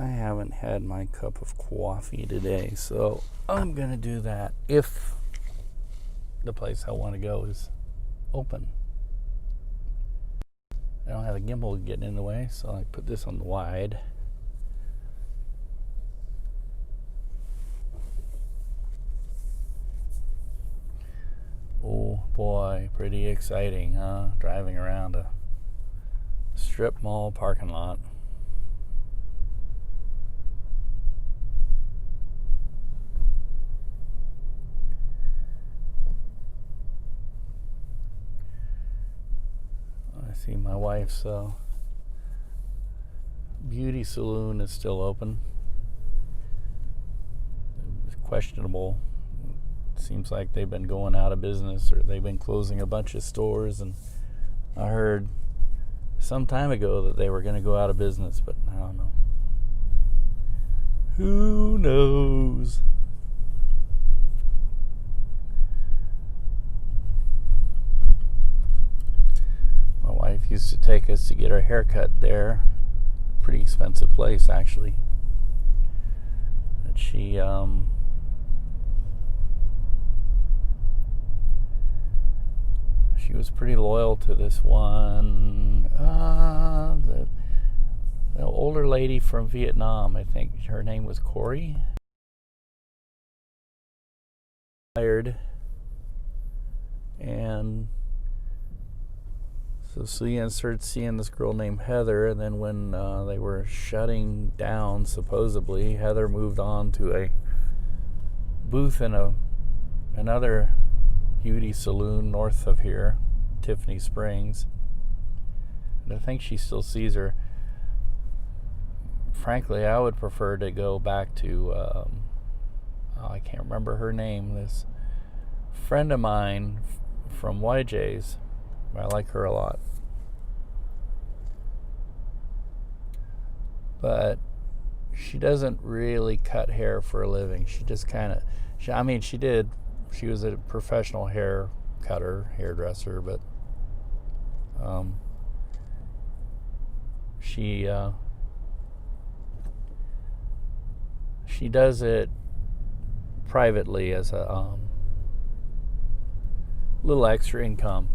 I haven't had my cup of coffee today, so I'm going to do that if the place I want to go is open. I don't have a gimbal getting in the way, so I put this on the wide. Oh boy, pretty exciting, huh? Driving around a strip mall parking lot. I see my wife's beauty salon is still open. It's questionable. Seems like they've been going out of business, or they've been closing a bunch of stores, and I heard some time ago that they were going to go out of business, but I don't know. Who knows? My wife used to take us to get our hair cut there. Pretty expensive place, actually. And she was pretty loyal to this one, the older lady from Vietnam. I think her name was Corey. And so Suyan started seeing this girl named Heather, and then when they were shutting down, supposedly, Heather moved on to a booth in another beauty salon north of here, Tiffany Springs. And I think she still sees her. Frankly, I would prefer to go back to, I can't remember her name, this friend of mine from YJ's. I like her a lot. But she doesn't really cut hair for a living. She just kind of, she did. She was a professional hairdresser, but she does it privately as a little extra income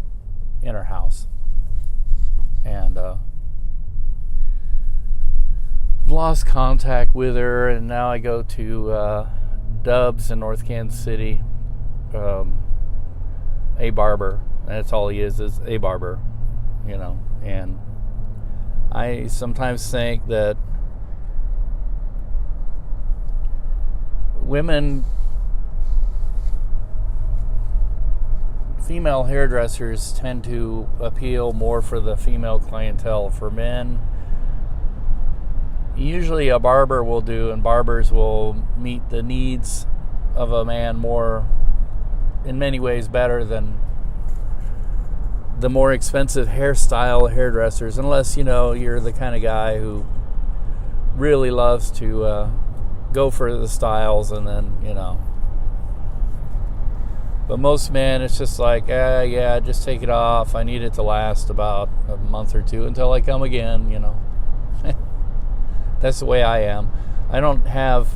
in her house. And I've lost contact with her, and now I go to Dubs in North Kansas City. A barber. That's all he is a barber, and I sometimes think that female hairdressers tend to appeal more for the female clientele. For men, usually a barber will do, and barbers will meet the needs of a man more, in many ways, better than the more expensive hairstyle hairdressers, unless you're the kind of guy who really loves to go for the styles, and then but most men, it's just like, yeah, just take it off. I need it to last about a month or two until I come again. That's the way I am. I don't have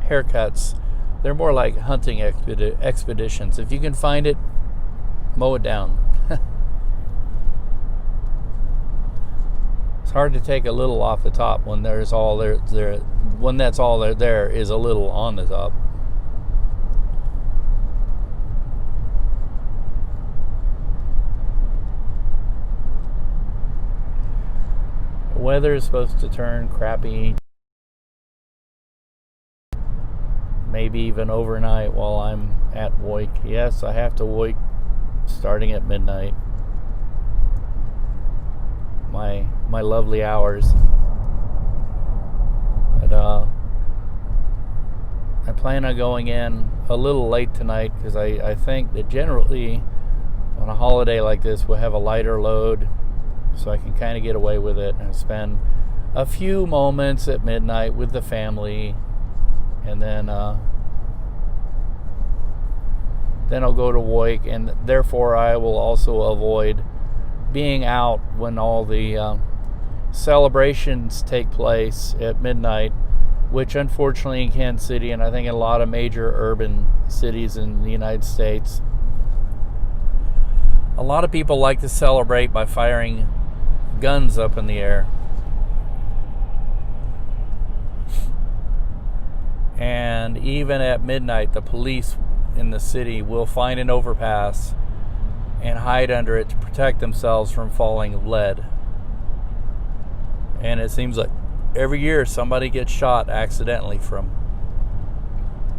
haircuts. They're more like hunting expeditions. If you can find it, mow it down. It's hard to take a little off the top when there's all there. When that's all there is a little on the top. The weather is supposed to turn crappy, maybe even overnight while I'm at Woik. Yes, I have to Woik starting at midnight. My lovely hours. But I plan on going in a little late tonight, because I think that generally on a holiday like this we'll have a lighter load, so I can kind of get away with it and spend a few moments at midnight with the family, and then I'll go to Woik, and therefore I will also avoid being out when all the celebrations take place at midnight, which unfortunately in Kansas City, and I think in a lot of major urban cities in the United States, a lot of people like to celebrate by firing guns up in the air. And even at midnight, the police in the city will find an overpass and hide under it to protect themselves from falling lead. And it seems like every year somebody gets shot accidentally from,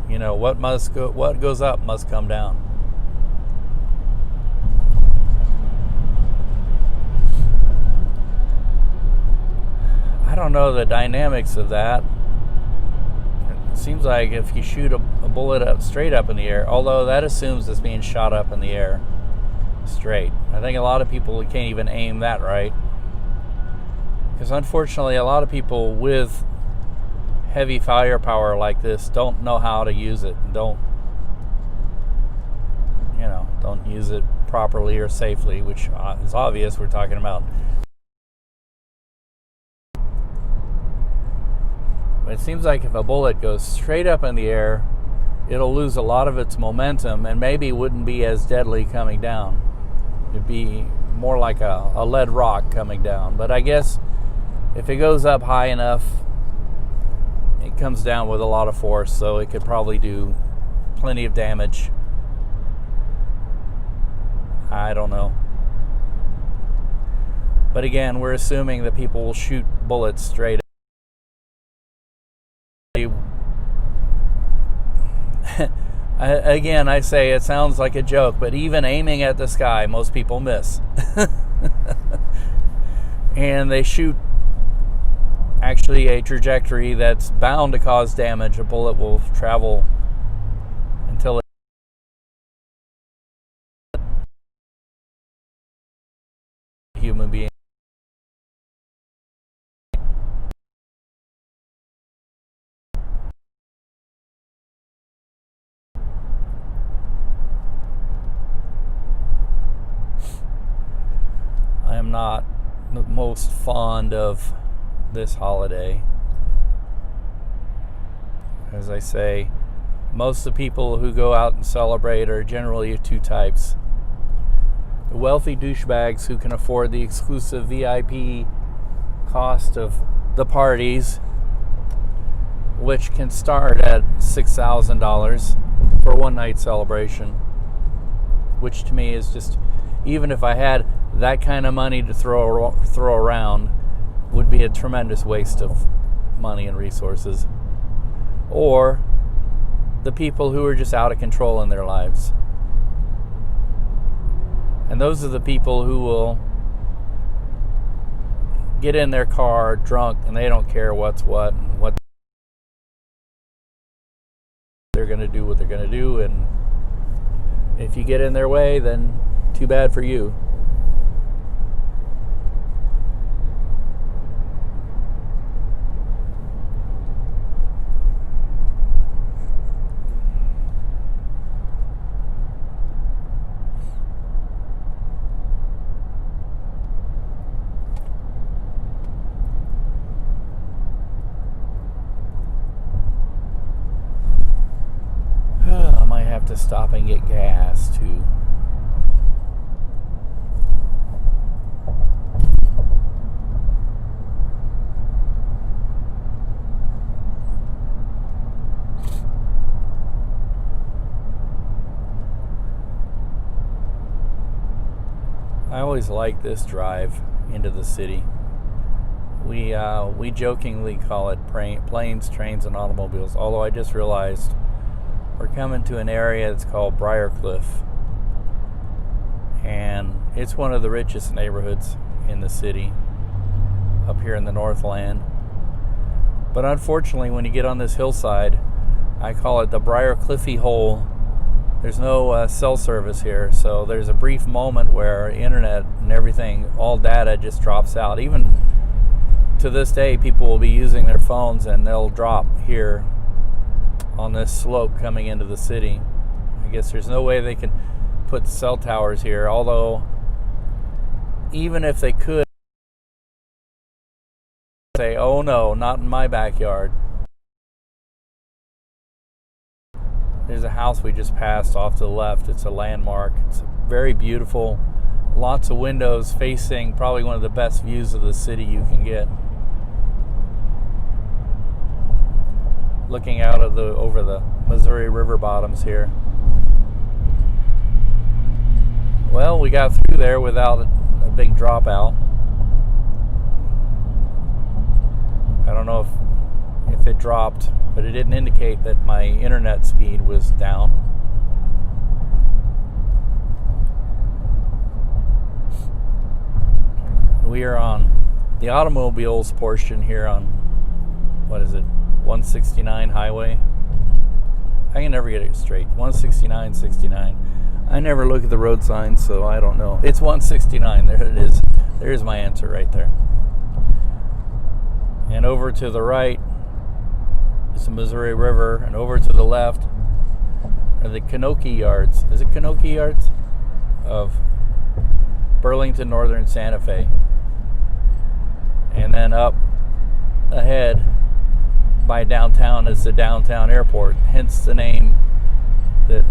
what goes up must come down. I don't know the dynamics of that. It seems like if you shoot a bullet up straight up in the air, although that assumes it's being shot up in the air straight. I think a lot of people can't even aim that right. Because unfortunately, a lot of people with heavy firepower like this don't know how to use it. Don't use it properly or safely, which is obvious. We're talking about. But it seems like if a bullet goes straight up in the air, it'll lose a lot of its momentum and maybe wouldn't be as deadly coming down. It'd be more like a lead rock coming down. But I guess if it goes up high enough, it comes down with a lot of force, so it could probably do plenty of damage. I don't know. But again, we're assuming that people will shoot bullets straight up. Again, I say it sounds like a joke, but even aiming at the sky, most people miss. And they shoot actually a trajectory that's bound to cause damage. A bullet will travel until it human being. I am not the most fond of this holiday. As I say, most of the people who go out and celebrate are generally of two types. The wealthy douchebags who can afford the exclusive VIP cost of the parties, which can start at $6,000 for a one-night celebration, which to me is just, even if I had that kind of money to throw around, would be a tremendous waste of money and resources. Or the people who are just out of control in their lives. And those are the people who will get in their car drunk and they don't care what's what and what they're going to do, what they're going to do. And if you get in their way, then too bad for you. I might have to stop and get gas too. I always like this drive into the city. We jokingly call it planes, trains, and automobiles, although I just realized we're coming to an area that's called Briarcliff, and it's one of the richest neighborhoods in the city up here in the Northland. But unfortunately, when you get on this hillside, I call it the Briarcliffy hole. There's no cell service here, so there's a brief moment where internet and everything, all data just drops out. Even to this day, people will be using their phones and they'll drop here on this slope coming into the city. I guess there's no way they can put cell towers here, although even if they could, say, oh no, not in my backyard. There's a house we just passed off to the left. It's a landmark. It's very beautiful. Lots of windows facing probably one of the best views of the city you can get. Looking out of over the Missouri River bottoms here. Well, we got through there without a big dropout. I don't know if it dropped, but it didn't indicate that my internet speed was down. We are on the automobiles portion here on, what is it, 169 highway? I can never get it straight. 169, 69. I never look at the road signs, so I don't know. It's 169. There it is. There's my answer right there. And over to the right is the Missouri River, and over to the left are the Kanoki Yards. Is it Kanoki Yards? Of Burlington Northern Santa Fe. And then up ahead by downtown is the downtown airport, hence the name that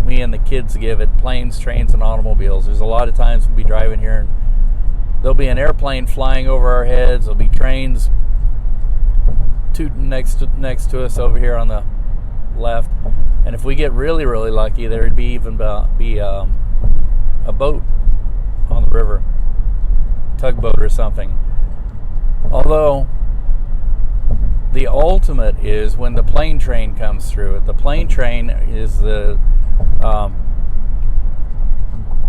me and the kids give it, Planes, Trains, and Automobiles. There's a lot of times we'll be driving here and there'll be an airplane flying over our heads, there'll be trains tooting next to us over here on the left, and if we get really, really lucky, there'd be even a boat on the river, tugboat or something. Although the ultimate is when the plane train comes through. The plane train is the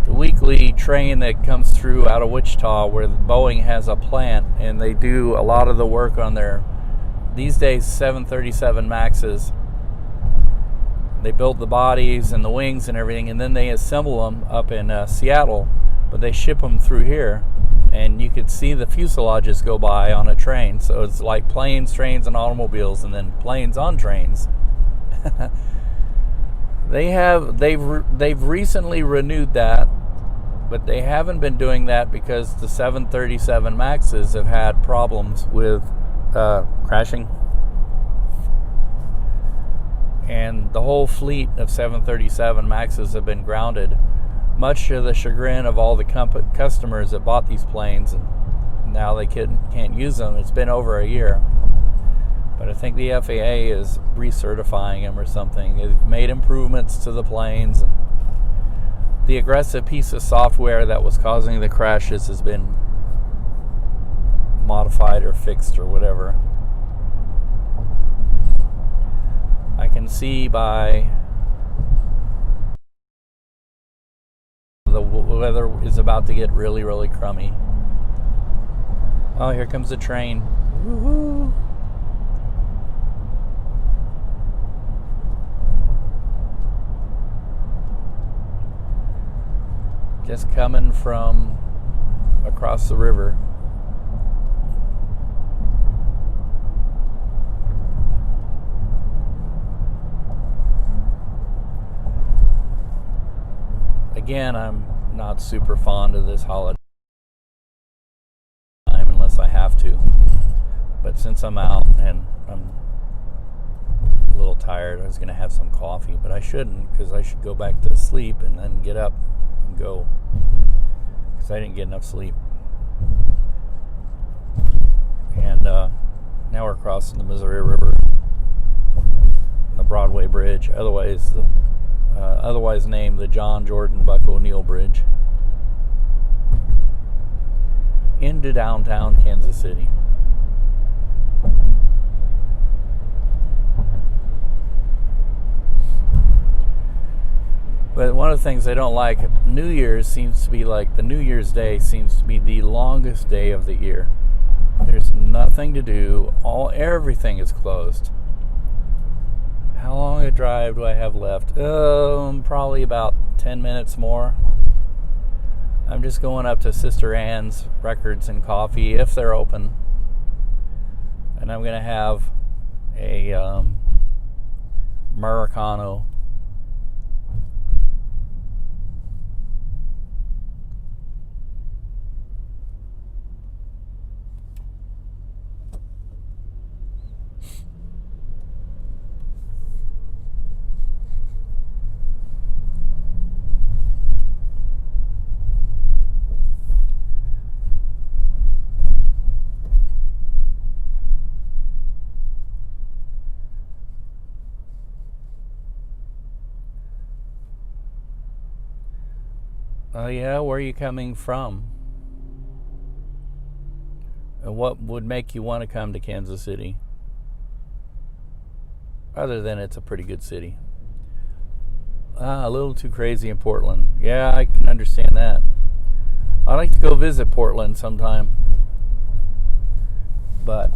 weekly train that comes through out of Wichita, where Boeing has a plant, and they do a lot of the work on their, these days, 737 Maxes. They build the bodies and the wings and everything, and then they assemble them up in Seattle, but they ship them through here. And you could see the fuselages go by on a train. So it's like planes, trains, and automobiles, and then planes on trains. They've recently renewed that, but they haven't been doing that because the 737 Maxes have had problems with crashing. And the whole fleet of 737 Maxes have been grounded, much to the chagrin of all the customers that bought these planes, and now they can't use them. It's been over a year, but I think the FAA is recertifying them or something. They've made improvements to the planes, and the aggressive piece of software that was causing the crashes has been modified or fixed or whatever. I can see by the weather is about to get really, really crummy. Oh, here comes the train. Woo-hoo. Just coming from across the river. Again, I'm not super fond of this holiday time unless I have to. But since I'm out and I'm a little tired, I was going to have some coffee, but I shouldn't, because I should go back to sleep and then get up and go, because I didn't get enough sleep. And now we're crossing the Missouri River, the Broadway Bridge, otherwise named the John Jordan Buck O'Neill Bridge, into downtown Kansas City. But one of the things I don't like, New Year's seems to be like, the New Year's Day seems to be the longest day of the year. There's nothing to do. Everything is closed. How long a drive do I have left? Probably about 10 minutes more. I'm just going up to Sister Ann's Records and Coffee, if they're open. And I'm going to have a Americano. Yeah, where are you coming from? And what would make you want to come to Kansas City? Other than it's a pretty good city. A little too crazy in Portland. Yeah, I can understand that. I'd like to go visit Portland sometime. But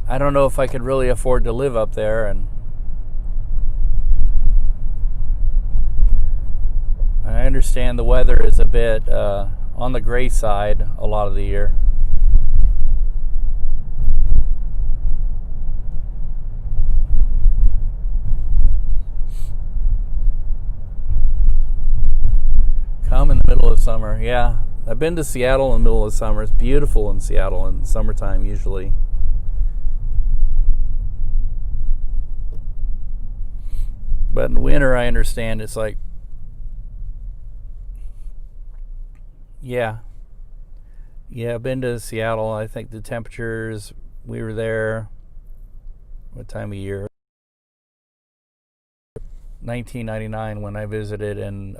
I don't know if I could really afford to live up there, and I understand the weather is a bit on the gray side a lot of the year. Come in the middle of summer. Yeah, I've been to Seattle in the middle of summer. It's beautiful in Seattle in summertime usually. But in winter, I understand it's like, yeah. Yeah, I've been to Seattle. I think the temperatures, we were there, what time of year? 1999 when I visited, and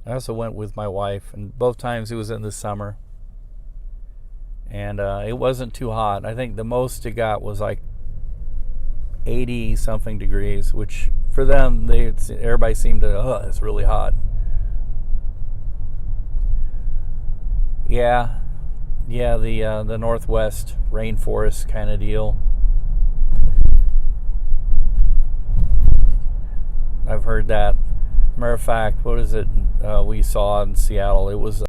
I also went with my wife, and both times it was in the summer. And it wasn't too hot. I think the most it got was like 80 something degrees, which for them, everybody seemed to, it's really hot. Yeah, the Northwest rainforest kind of deal. I've heard that. Matter of fact, what is it we saw in Seattle? It was,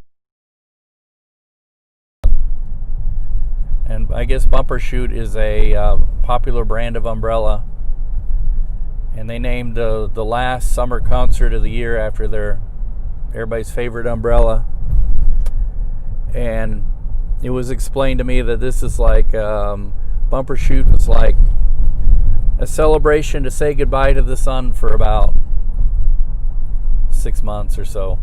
and I guess Bumbershoot is a popular brand of umbrella, and they named the last summer concert of the year after everybody's favorite umbrella. And it was explained to me that this is like Bumbershoot was like a celebration to say goodbye to the sun for about 6 months or so.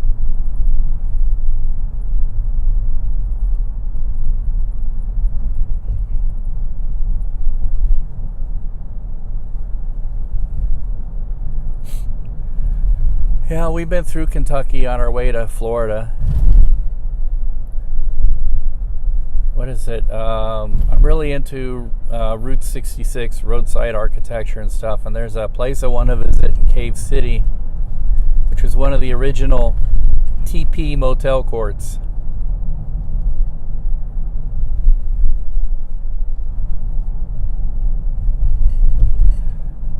Yeah, we've been through Kentucky on our way to Florida. What is it? I'm really into Route 66, roadside architecture and stuff. And there's a place I want to visit in Cave City, which was one of the original TP motel courts.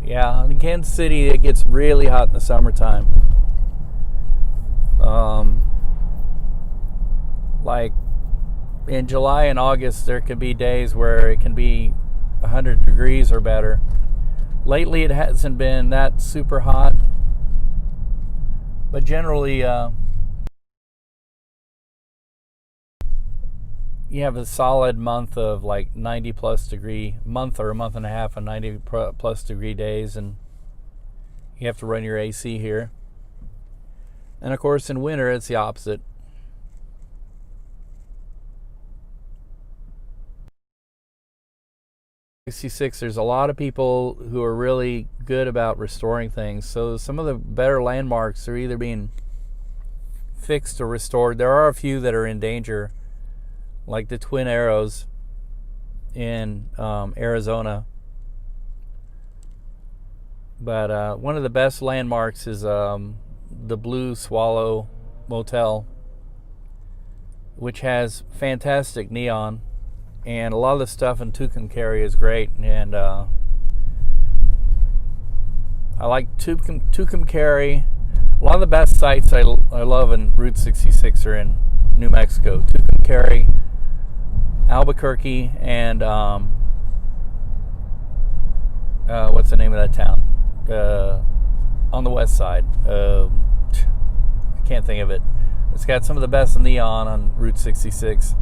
Yeah, in Kansas City, it gets really hot in the summertime. Like in July and August, there can be days where it can be 100 degrees or better. Lately, it hasn't been that super hot, but generally, you have a solid month of like 90 plus degree month, or a month and a half of 90 plus degree days, and you have to run your AC here. And of course, in winter, it's the opposite. 66, there's a lot of people who are really good about restoring things. So some of the better landmarks are either being fixed or restored. There are a few that are in danger, like the Twin Arrows in Arizona. But one of the best landmarks is the Blue Swallow Motel, which has fantastic neon, and a lot of the stuff in Tucumcari is great. And I like Tucumcari. A lot of the best sites I love in Route 66 are in New Mexico. Tucumcari, Albuquerque, and what's the name of that town? On the west side. I can't think of it. It's got some of the best neon on Route 66.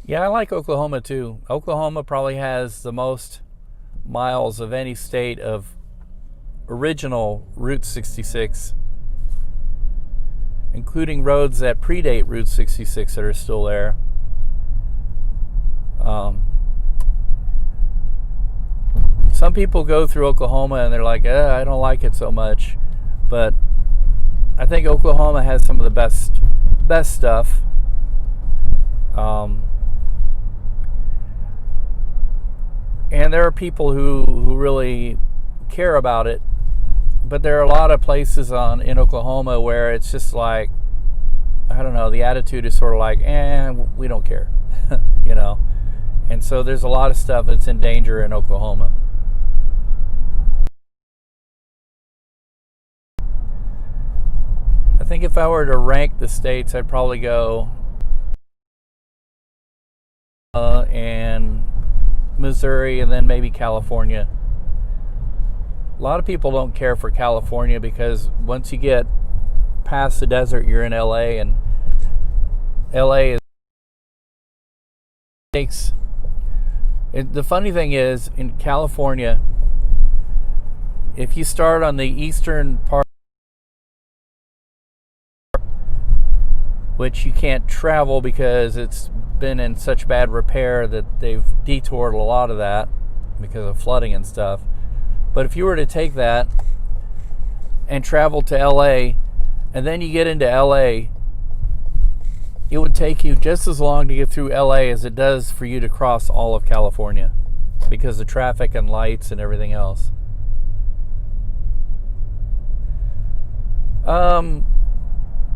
Yeah, I like Oklahoma too. Oklahoma probably has the most miles of any state of original Route 66, including roads that predate Route 66 that are still there. Some people go through Oklahoma and they're like, I don't like it so much. But I think Oklahoma has some of the best stuff. And there are people who really care about it. But there are a lot of places in Oklahoma where it's just like, I don't know, the attitude is sort of like, we don't care, you know. And so there's a lot of stuff that's in danger in Oklahoma. I think if I were to rank the states, I'd probably go and Missouri, and then maybe California. A lot of people don't care for California because once you get past the desert, you're in LA, and LA is the funny thing is, in California, if you start on the eastern part, which you can't travel because it's been in such bad repair that they've detoured a lot of that because of flooding and stuff. But if you were to take that and travel to LA, and then you get into LA, it would take you just as long to get through LA as it does for you to cross all of California because of traffic and lights and everything else.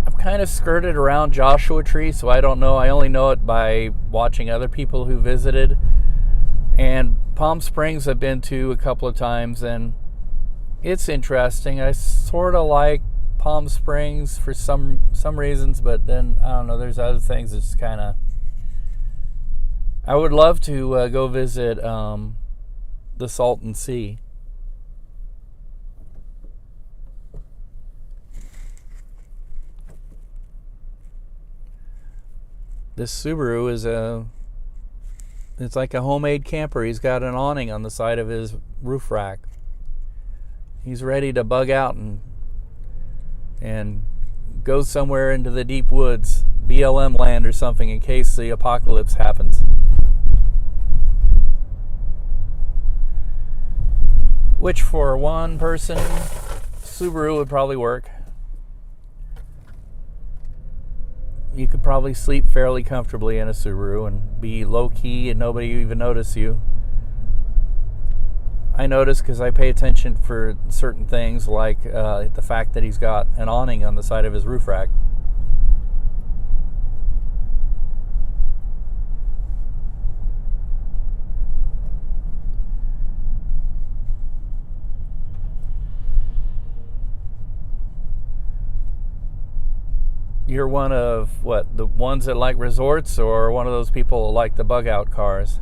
I've kind of skirted around Joshua Tree, so I don't know. I only know it by watching other people who visited. And Palm Springs I've been to a couple of times, and it's interesting. I sort of like Palm Springs for some reasons, but then, I don't know, there's other things that's kind of... I would love to go visit the Salton Sea. This Subaru it's like a homemade camper. He's got an awning on the side of his roof rack. He's ready to bug out and go somewhere into the deep woods, BLM land or something, in case the apocalypse happens. Which for one person, Subaru would probably work. You could probably sleep fairly comfortably in a Subaru and be low-key and nobody even notice you. I notice because I pay attention for certain things, like the fact that he's got an awning on the side of his roof rack. You're one of, what, the ones that like resorts, or one of those people that like the bug-out cars?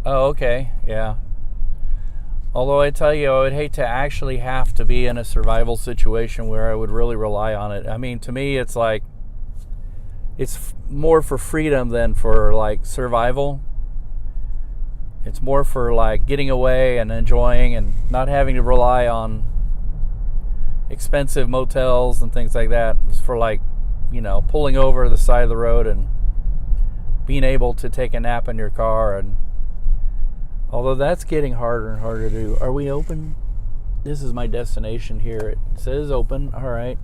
Oh, okay, yeah. Although I tell you, I would hate to actually have to be in a survival situation where I would really rely on it. I mean, to me, it's like, it's more for freedom than for like survival. It's more for like getting away and enjoying and not having to rely on expensive motels and things like that. It's for like, you know, pulling over the side of the road and being able to take a nap in your car. And although that's getting harder and harder to do. Are we open? This is my destination here. It says open. All right.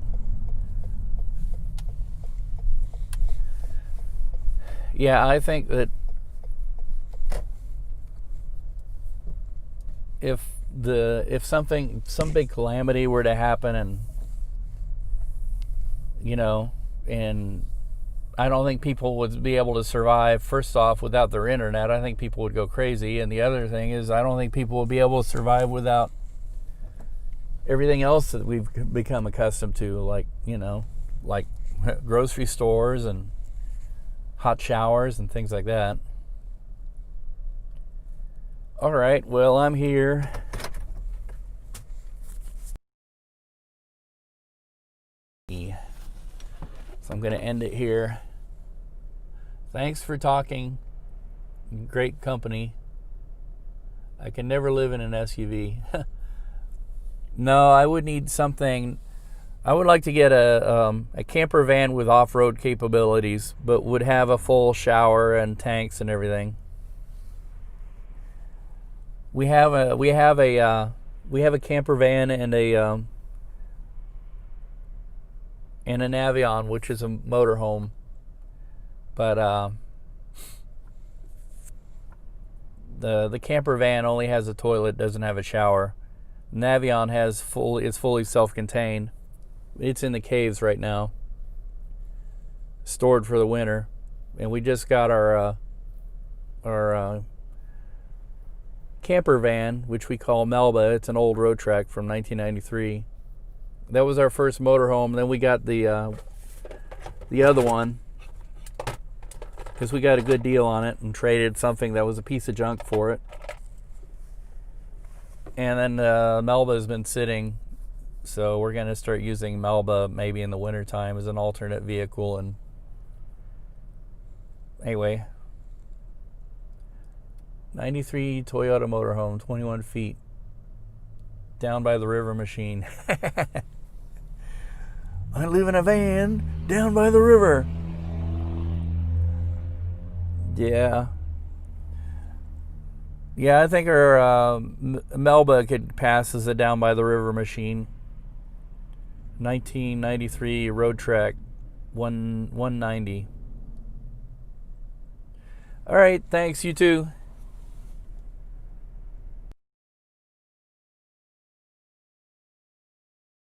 Yeah, I think that if some big calamity were to happen, and you know, and I don't think people would be able to survive, first off, without their internet. I think people would go crazy. And the other thing is, I don't think people would be able to survive without everything else that we've become accustomed to, like, you know, like grocery stores and hot showers and things like that. All right, well, I'm here So I'm going to end it here. Thanks for talking. Great company. I can never live in an SUV. No, I would need something. I would like to get a camper van with off-road capabilities, but would have a full shower and tanks and everything. We have a camper van and an Avion, which is a motorhome, but the camper van only has a toilet, doesn't have a shower. The Navion is fully self-contained. It's in the caves right now, stored for the winter, and we just got our camper van, which we call Melba. It's an old road track from 1993. That was our first motorhome. Then we got the other one because we got a good deal on it and traded something that was a piece of junk for it. And then Melba has been sitting, so we're going to start using Melba maybe in the wintertime as an alternate vehicle. And anyway, 93 Toyota motorhome, 21 feet, down by the river machine. I live in a van down by the river. Yeah. Yeah, I think our Melba could pass as a down by the river machine. 1993 road track, 190. All right, thanks, you too.